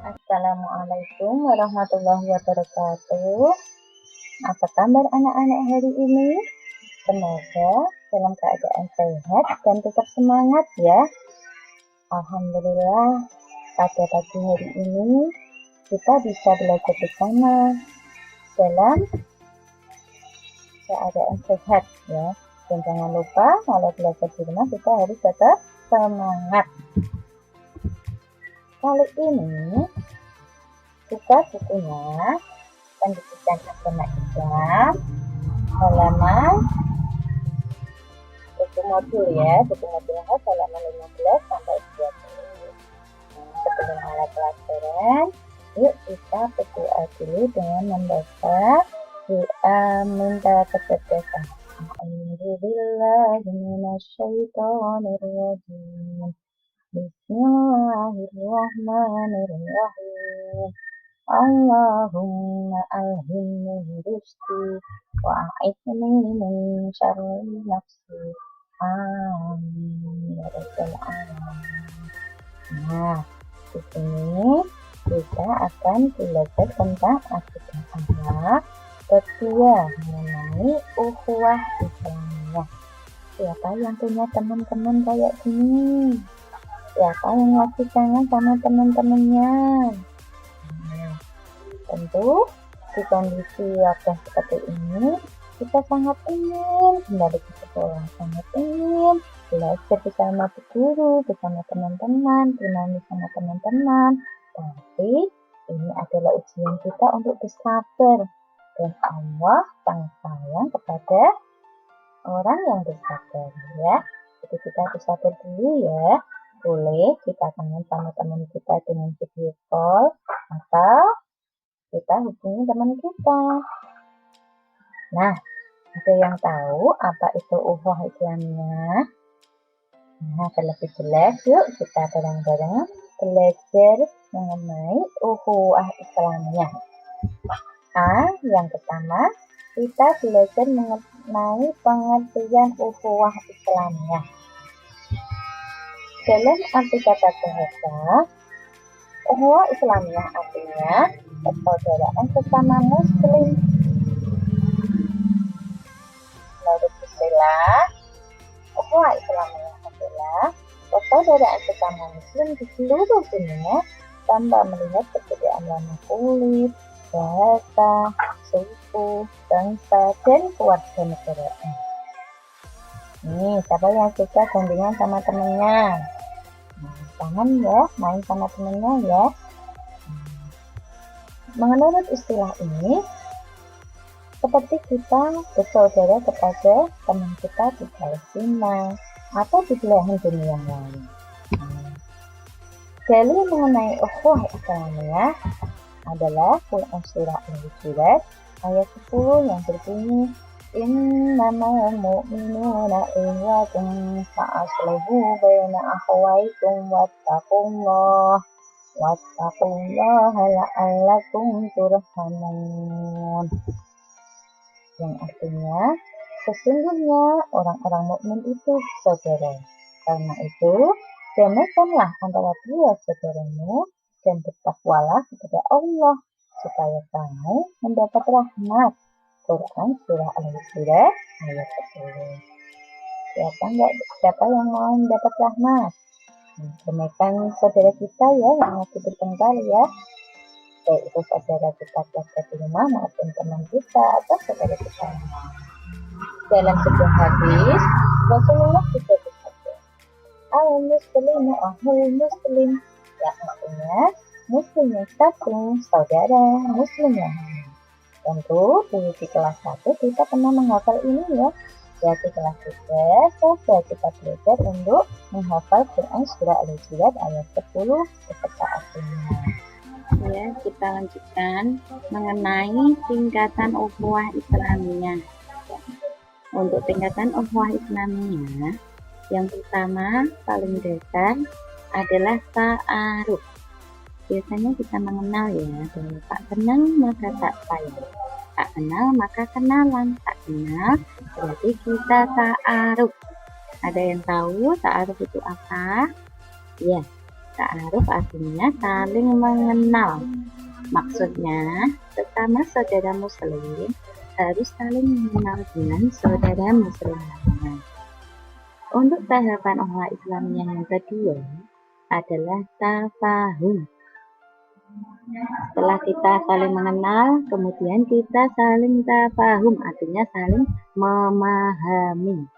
Assalamualaikum warahmatullahi wabarakatuh. Apa kabar anak-anak hari ini? Semoga dalam keadaan sehat dan tetap semangat ya. Alhamdulillah, pada pagi hari ini kita bisa belajar bersama dalam keadaan sehat ya. Dan jangan lupa kalau belajar di rumah kita harus tetap semangat. Kali ini buka bukunya Pendidikan Agama Islam halaman buku modul ya, buku modul halaman 15 sampai 20. Sebelum mulai pelajaran, yuk kita berdoa dulu dengan membaca doa minta kecerdasan. A'udzubillahi minasyaitonirrajim. Bismillahirrahmanirrahim. Allahumma alhimni rushdi wa a'idni min syarri nafsi. Amin ya rabbal alamin. Nah, di sini kita akan belajar tentang akidah anak kedua mengenai ukhuwah Islamiyah. Siapa yang punya teman-teman kayak gini? Siapa yang masih kangen sama teman-temannya? Tentu di kondisi wabah seperti ini kita sangat ingin kembali ke sekolah, sangat ingin belajar bersama guru, bersama teman-teman, bermain bersama teman-teman. Tapi ini adalah ujian kita untuk bersabar, dan Allah sangat sayang kepada orang yang bersabar ya. Jadi kita bersabar dulu ya. Boleh kita kangen sama teman kita dengan video call atau kita hubungi teman kita. Nah, ada yang tahu apa itu ukhuwah Islamiyah? Nah, terlebih jelas yuk kita bareng-bareng belajar mengenai ukhuwah Islamiyah. Yang pertama, kita belajar mengenai pengertian ukhuwah Islamiyah. Dalam arti kata bahasa, ukhuwah Islamiyah artinya persaudaraan sesama muslim. Menurut istilah, ukhuwah Islamiyah adalah persaudaraan sesama muslim di seluruh dunia tanpa melihat perbedaan warna kulit, bahasa, suku, bangsa, dan keluarga negaraan. Nih, siapa yang suka gandengan sama temennya? Jangan ya, main sama temennya ya. Menurut istilah ini, seperti kita bersaudara kepada teman kita di Palestina atau di belahan dunia yang lain. Dalil mengenai ukhuwah Islamiyah adalah Quran surah Al-Hujurat ayat 10 yang berbunyi innamal mu'minuna ikhwatun fa'aslihu baina akhawaykum wattaqullaha la'allakum turhamun. Yang artinya, sesungguhnya orang-orang mukmin itu saudara. Karena itu, damaikanlah antara dua saudaramu dan bertakwalah kepada Allah supaya kamu mendapat rahmat. Quran surah Al-Hujurat ayat 10. Siapa yang mau mendapat rahmat? Damaikan saudara kita ya yang masih bertengkar ya. Baik itu saudara kita keluarga di rumah maupun teman kita atau saudara kita. Dalam sebuah hadis, Rasulullah juga bersabda, al-muslimu akhul muslim, yang artinya muslim yang satu, saudara muslim yang lain. Tentu di kelas 1 kita pernah menghafal ini ya. Jadi kelas 3 saja kita belajar untuk menghafal Quran surah Al-Hujurat ayat 10 beserta artinya. Ya, kita lanjutkan mengenai tingkatan ukhuwah Islamiyah. Untuk tingkatan ukhuwah Islamiyah, yang pertama paling dasar adalah ta'aruf. Biasanya kita mengenal ya, bahwa tak kenal maka tak sayang, tak kenal maka kenalan, tak kenal berarti kita ta'aruf. Ada yang tahu ta'aruf itu apa? Ya, Ta'aruf artinya saling mengenal. Maksudnya, sesama saudara muslim harus saling mengenal dengan saudara muslim lainnya. Untuk tahapan ukhuwah Islamiyah yang kedua adalah tafahum. Setelah kita saling mengenal, kemudian kita saling tafahum, artinya saling memahami.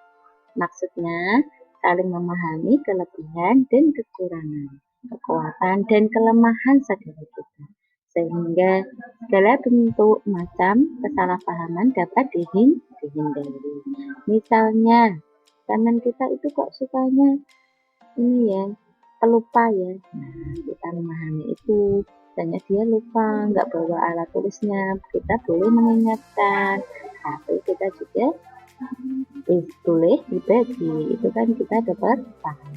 Maksudnya, saling memahami kelebihan dan kekurangan, kekuatan dan kelemahan saudara kita, sehingga segala bentuk macam kesalahpahaman dapat dihindari. Misalnya, teman kita itu kok sukanya ini ya, pelupa ya. Nah, kita memahami itu. Misalnya dia lupa, nggak bawa alat tulisnya, kita boleh mengingatkan. Tapi kita juga boleh dibagi, itu kan kita dapat paham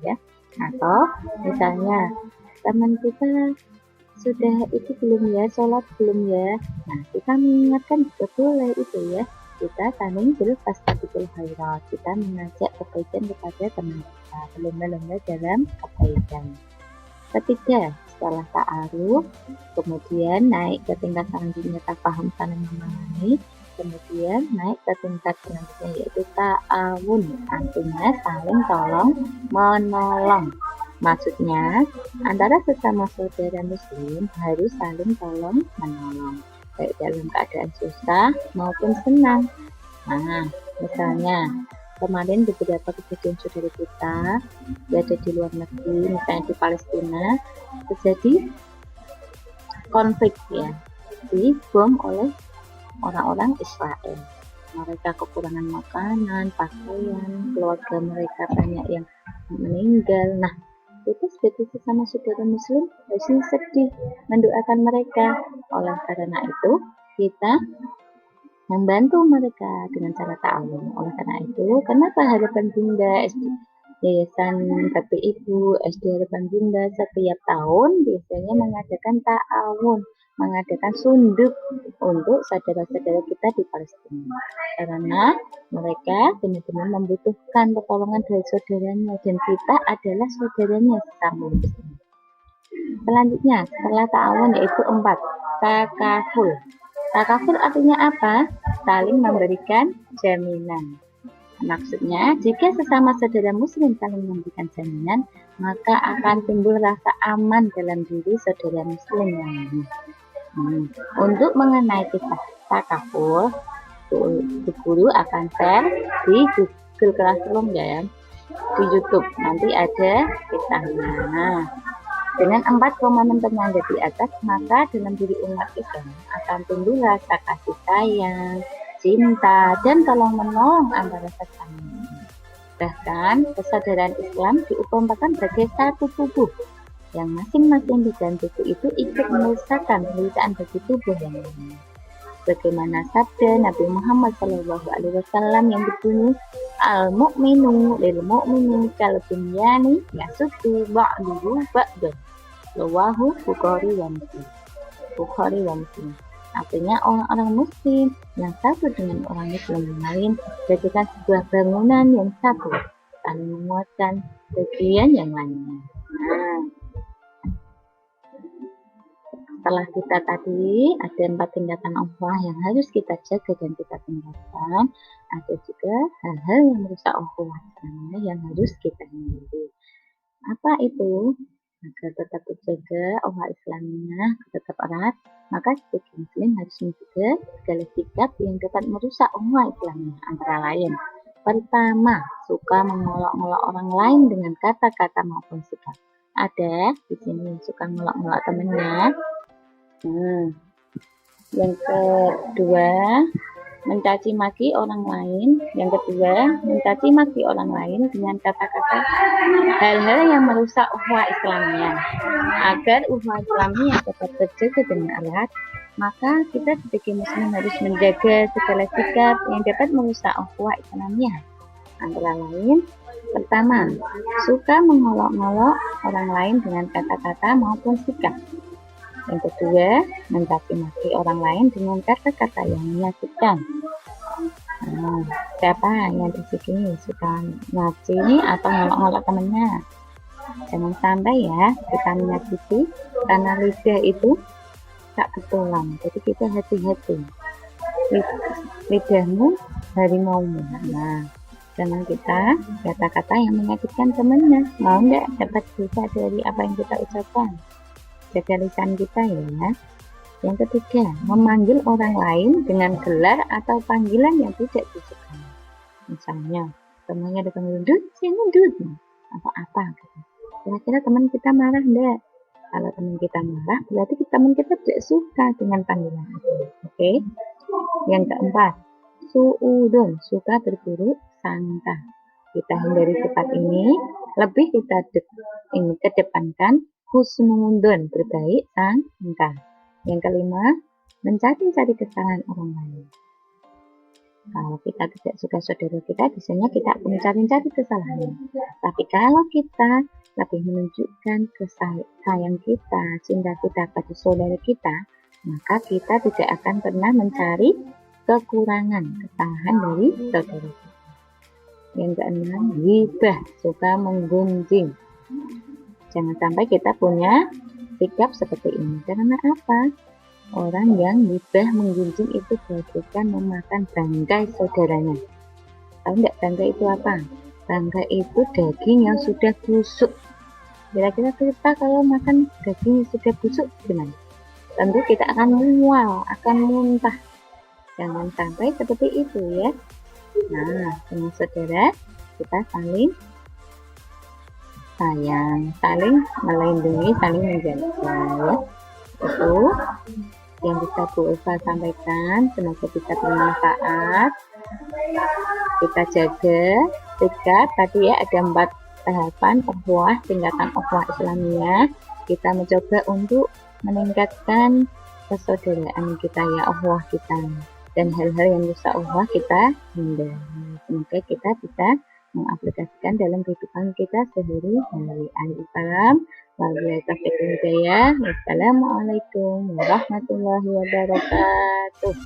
ya. Atau misalnya teman kita sudah itu belum ya, sholat belum ya, nah kita mengingatkan juga boleh itu ya. Kita saling berfastabiqul khairat, kita mengajak kebaikan kepada teman kita, berlomba-lomba dalam kebaikan. Ketiga, setelah ta'aruf, kemudian naik ke tingkat selanjutnya tafahum, saling memahami. Kemudian naik ke tingkat selanjutnya yaitu ta'awun, artinya saling tolong menolong. Maksudnya antara sesama saudara muslim harus saling tolong menolong, baik dalam keadaan susah maupun senang. Nah, misalnya kemarin beberapa kejadian saudara kita berada di luar negeri, misalnya di Palestina, terjadi konflik ya, dibom oleh orang-orang Israel. Mereka kekurangan makanan, pakaian, keluarga mereka banyak yang meninggal. Nah, kita sebagai sesama saudara muslim harusnya sedih, mendoakan mereka. Oleh karena itu, kita membantu mereka dengan cara ta'awun. Oleh karena itu, kenapa Harapan Bunda Yayasan Bakti Ibu SD Harapan Bunda setiap tahun biasanya mengadakan ta'awun, mengadakan sunduk untuk saudara-saudara kita di Palestina, karena mereka benar-benar membutuhkan pertolongan dari saudaranya dan kita adalah saudaranya sesama muslim. Selanjutnya setelah ta'awun yaitu 4, takaful. Takaful artinya apa? Saling memberikan jaminan. Maksudnya, jika sesama saudara muslim saling memberikan jaminan, maka akan timbul rasa aman dalam diri saudara muslim yang lain. Untuk mengenai kisah takaful, guru akan share di Google Classroom ya, di YouTube. Nanti ada kisahnya. Dengan 4 komponen penyangga di atas, maka dalam diri umat Islam akan timbul rasa kasih sayang, cinta, dan tolong-menolong antara sesama. Bahkan, kesadaran Islam diumpamakan sebagai satu tubuh, yang masing-masing di dalam tubuh itu ikut mengusahakan penderitaan bagi tubuh yang lain. Bagaimana sabda Nabi Muhammad SAW yang berbunyi, al-mu'minu lil-mu'mini kal-bunyani yasuddu ba'duhu ba'dan. Rawahu Bukhari wa Muslim. Artinya orang-orang muslim yang satu dengan orang muslim yang lain bagaikan sebuah bangunan yang satu, saling menguatkan bagian yang lainnya. Nah, setelah kita tadi ada 4 tingkatan ukhuwah yang harus kita jaga dan kita tingkatkan, ada juga hal-hal yang merusak ukhuwah Islamiyah yang harus kita hindari. Apa itu? Agar tetap terjaga ukhuwah Islamiyah tetap erat, maka sebagai muslim harus mencegah segala sikap yang dapat merusak ukhuwah Islamiyah, antara lain: pertama, suka mengolok-olok orang lain dengan kata-kata maupun sikap. Ada di sini suka ngolok-ngolok temennya. Yang kedua, mencaci maki orang lain. Yang kedua, mencaci maki orang lain dengan kata-kata hal-hal yang merusak ukhuwah Islamiyah. Agar ukhuwah Islamiyah tetap terjaga dengan erat, maka kita sebagai muslim harus menjaga segala sikap yang dapat merusak ukhuwah Islamiyah. Antara lain, pertama, suka mengolok-olok orang lain dengan kata-kata maupun sikap. Yang kedua, mencaci maki orang lain dengan kata-kata yang menyakitkan. Siapa yang di sini suka ngaci atau ngolok-ngolok temennya? Jangan sampai ya kita menyakiti, karena lidah itu tak betulan. Jadi kita hati-hati. Lidahmu harimaumu. Nah, jangan kita kata-kata yang menyakitkan temannya. Mau enggak dapat dosa dari apa yang kita ucapkan? Jaga lisan kita ya. Yang ketiga, memanggil orang lain dengan gelar atau panggilan yang tidak disukai. Misalnya, temannya dipanggil Dut, sini Dut, atau apa gitu. Kira-kira teman kita marah enggak? Kalau teman kita marah, berarti teman kita tidak suka dengan panggilan itu. Oke? Yang keempat, suudon, suka berburuk sangka. Kita hindari sifat ini, lebih kita kedepankan husnudon, berbaik sangka. Yang kelima, mencari-cari kesalahan orang lain. Kalau kita tidak suka saudara kita, biasanya kita akan mencari-cari kesalahan. Tapi kalau kita lebih menunjukkan sayang kita, cinta kita pada saudara kita, maka kita tidak akan pernah mencari kekurangan, kesalahan dari saudara kita. Yang keenam, ghibah, suka menggunjing. Jangan sampai kita punya sikap seperti ini. Karena apa? Orang yang ghibah menggunjing itu bagaikan memakan bangkai saudaranya. Tahu nggak bangkai itu apa? Bangkai itu daging yang sudah busuk. Kira-kira kita kalau makan daging yang sudah busuk gimana? Tentu kita akan mual, akan muntah. Jangan sampai seperti itu ya. Nah, dengan saudara kita saling sayang, saling melindungi, saling menjaga ya. Itu yang bisa Bu Eva sampaikan, semoga bisa bermanfaat. Kita jaga sikap tadi ya, ada 4 tahapan ukhuwah, tingkatan ukhuwah Islamiyah. Kita mencoba untuk meningkatkan persaudaraan kita ya, ukhuwah kita, dan hal-hal yang rusak ukhuwah kita hindari. Semoga kita bisa mengaplikasikan dalam kehidupan kita sehari-hari. Al-Islam. Wassalamualaikum warahmatullahi wabarakatuh.